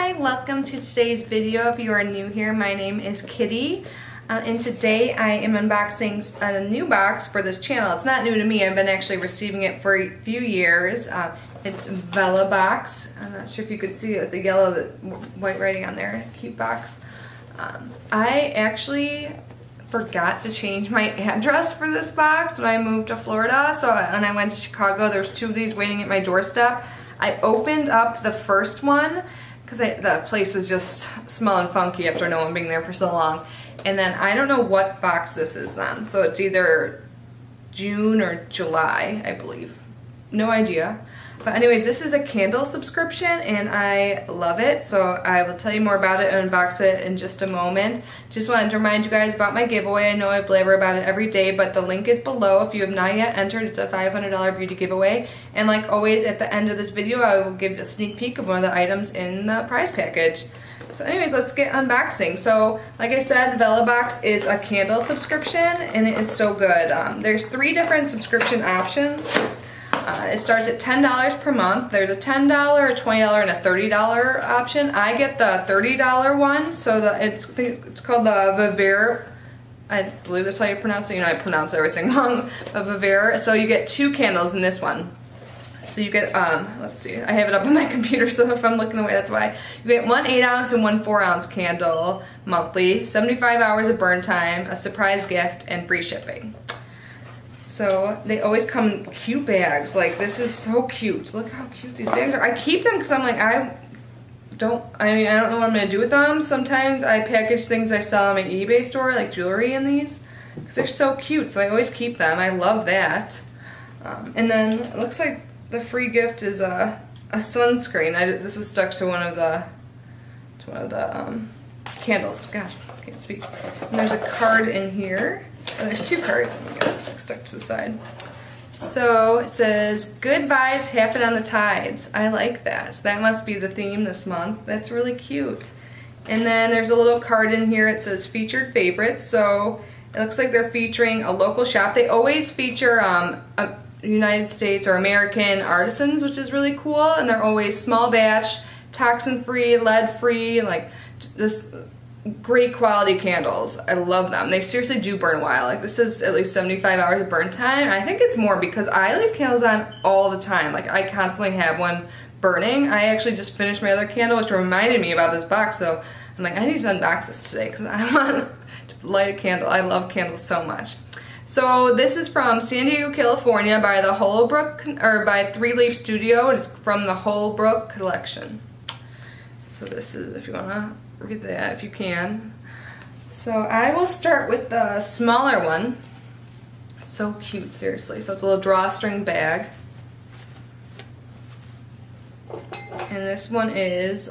Hi, welcome to today's video. If you are new here, my name is Kitty, and today I am unboxing a new box for this channel. It's not new to me, I've been actually receiving it for a few years. It's Vellabox. I'm not sure if you could see it with the yellow, the white writing on there. Cute box. I actually forgot to change my address for this box when I moved to Florida. So when I went to Chicago, there was two of these waiting at my doorstep. I opened up the first one because the place was just smelling funky after no one being there for so long. And then I don't know what box this is then. So it's either June or July, I believe. No idea. But anyways, this is a candle subscription and I love it. So I will tell you more about it and unbox it in just a moment. Just wanted to remind you guys about my giveaway. I know I blabber about it every day, but the link is below if you have not yet entered. It's a $500 beauty giveaway. And like always, at the end of this video, I will give a sneak peek of one of the items in the prize package. So anyways, let's get unboxing. So like I said, Vellabox is a candle subscription and it is so good. There's 3 different subscription options. It starts at $10 per month. There's a $10, a $20, and a $30 option. I get the $30 one, so it's called the Vivere. I believe that's how you pronounce it. You know, I pronounce everything wrong. But Vivere. So you get 2 candles in this one. So you get, let's see, I have it up on my computer, so if I'm looking away, that's why. You get 1 8-ounce and 1 4-ounce candle monthly, 75 hours of burn time, a surprise gift, and free shipping. So they always come in cute bags. Like, this is so cute. Look how cute these bags are. I keep them because I'm like, I don't know what I'm gonna do with them. Sometimes I package things I sell on my eBay store, like jewelry in these, because they're so cute. So I always keep them. I love that. And then it looks like the free gift is a sunscreen. This was stuck to one of the candles. Gosh, I can't speak. And there's a card in here. And there's 2 cards. Oh my god, it's like stuck to the side. So it says, good vibes happen on the tides. I like that. So that must be the theme this month. That's really cute. And then there's a little card in here. It says featured favorites. So it looks like they're featuring a local shop. They always feature United States or American artisans, which is really cool. And they're always small batch, toxin free, lead free, like just great quality candles. I love them. They seriously do burn a while. Like, this is at least 75 hours of burn time. I think it's more because I leave candles on all the time. Like, I constantly have one burning. I actually just finished my other candle, which reminded me about this box, so I'm like, I need to unbox this today because I want to light a candle. I love candles so much. So this is from San Diego, California by the Holbrook, or by 3 Leaf Studio, and it's from the Holbrook collection. So this is, if you want to read that, if you can. So I will start with the smaller one. So cute, seriously. So it's a little drawstring bag. And this one is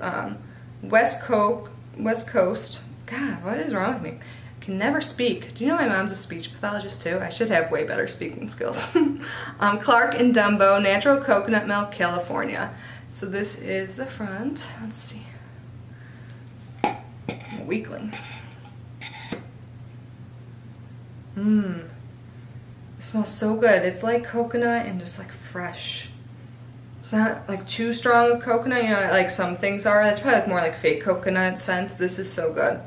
West Coast. God, what is wrong with me? I can never speak. Do you know my mom's a speech pathologist too? I should have way better speaking skills. Clark and Dumbo, Natural Coconut Milk, California. So this is the front. Let's see. Weakling. It smells so good. It's like coconut and just like fresh. It's not like too strong of coconut, you know, like some things are. That's probably like more like fake coconut scent. This is so good.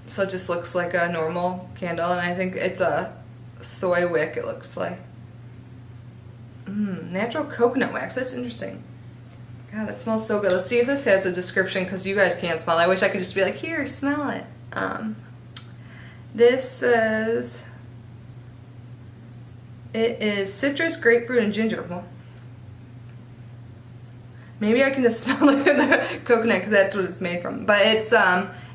So it just looks like a normal candle, and I think it's a soy wick, it looks like. Natural coconut wax. That's interesting. God, that smells so good. Let's see if this has a description, because you guys can't smell it. I wish I could just be like, here, smell it. This says it is citrus, grapefruit, and ginger. Well, maybe I can just smell the coconut because that's what it's made from. But it's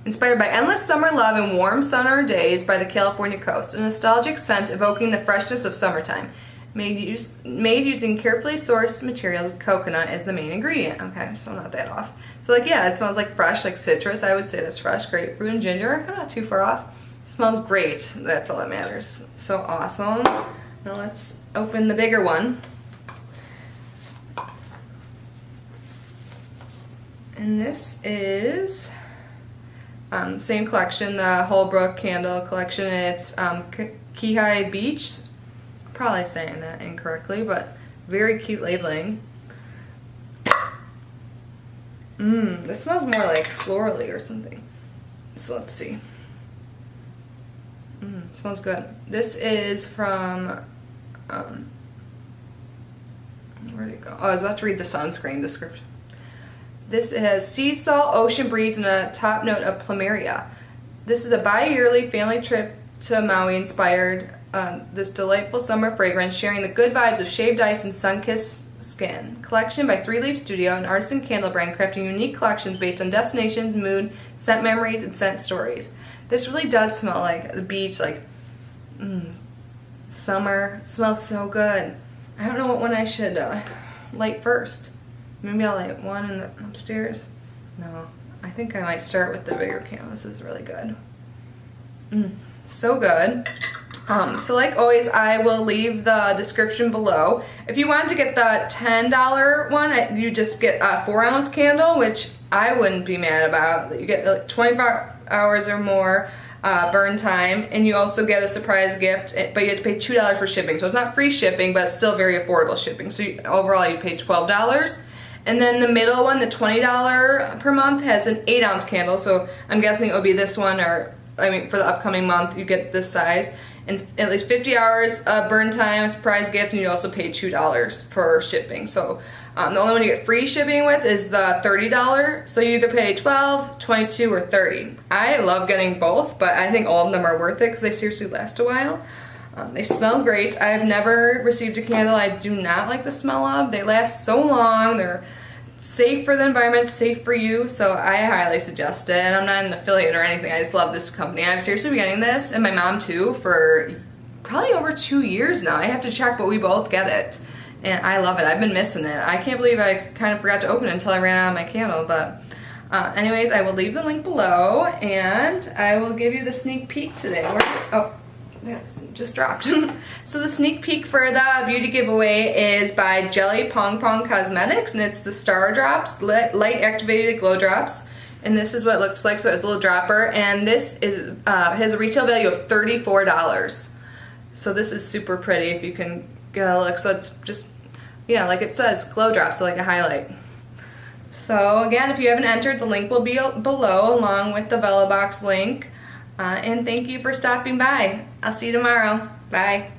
inspired by endless summer love and warm summer days by the California coast. A nostalgic scent evoking the freshness of summertime. Made using carefully sourced material with coconut as the main ingredient. Okay, so not that off. So like, yeah, it smells like fresh, like citrus. I would say that's fresh, grapefruit and ginger. I'm not too far off. It smells great. That's all that matters. So awesome. Now let's open the bigger one. And this is same collection, the Holbrook candle collection. It's Kihei Beach. Probably saying that incorrectly, but very cute labeling. This smells more like florally or something. So let's see. It smells good. This is from, where'd it go? Oh, I was about to read the sunscreen description. This has sea salt, ocean breeze, and a top note of plumeria. This is a bi-yearly family trip to Maui inspired this delightful summer fragrance, sharing the good vibes of shaved ice and sun-kissed skin. Collection by Three Leaf Studio, an artisan candle brand crafting unique collections based on destinations, mood, scent memories, and scent stories. This really does smell like the beach, like summer. It smells so good. I don't know what one I should light first. Maybe I'll light one in the upstairs. No, I think I might start with the bigger candle. This is really good. So good. So like always, I will leave the description below. If you want to get the $10 one, you just get a 4-ounce candle, which I wouldn't be mad about. You get like 24 hours or more burn time, and you also get a surprise gift, but you have to pay $2 for shipping. So it's not free shipping, but it's still very affordable shipping. So overall, you pay $12. And then the middle one, the $20 per month, has an 8-ounce candle. So I'm guessing it would be this one, or I mean, for the upcoming month, you get this size. And at least 50 hours burn time, surprise gift, and you also pay $2 for shipping. So the only one you get free shipping with is the $30. So you either pay $12, $22, or $30. I love getting both, but I think all of them are worth it because they seriously last a while. They smell great. I've never received a candle I do not like the smell of. They last so long. They're safe for the environment, safe for you, so I highly suggest it. And I'm not an affiliate or anything. I just love this company. I've seriously been getting this, and my mom too, for probably over 2 years now. I have to check, but we both get it. And I love it. I've been missing it. I can't believe I kind of forgot to open it until I ran out of my candle. But anyways, I will leave the link below, and I will give you the sneak peek today. Oh, that just dropped. So the sneak peek for the beauty giveaway is by Jelly Pong Pong Cosmetics, and it's the Star Drops Light Activated Glow Drops. And this is what it looks like. So it's a little dropper, and this is has a retail value of $34. So this is super pretty if you can get a look. So it's just, yeah, like it says, glow drops, so like a highlight. So again, if you haven't entered, the link will be below along with the Vellabox link. And thank you for stopping by. I'll see you tomorrow. Bye.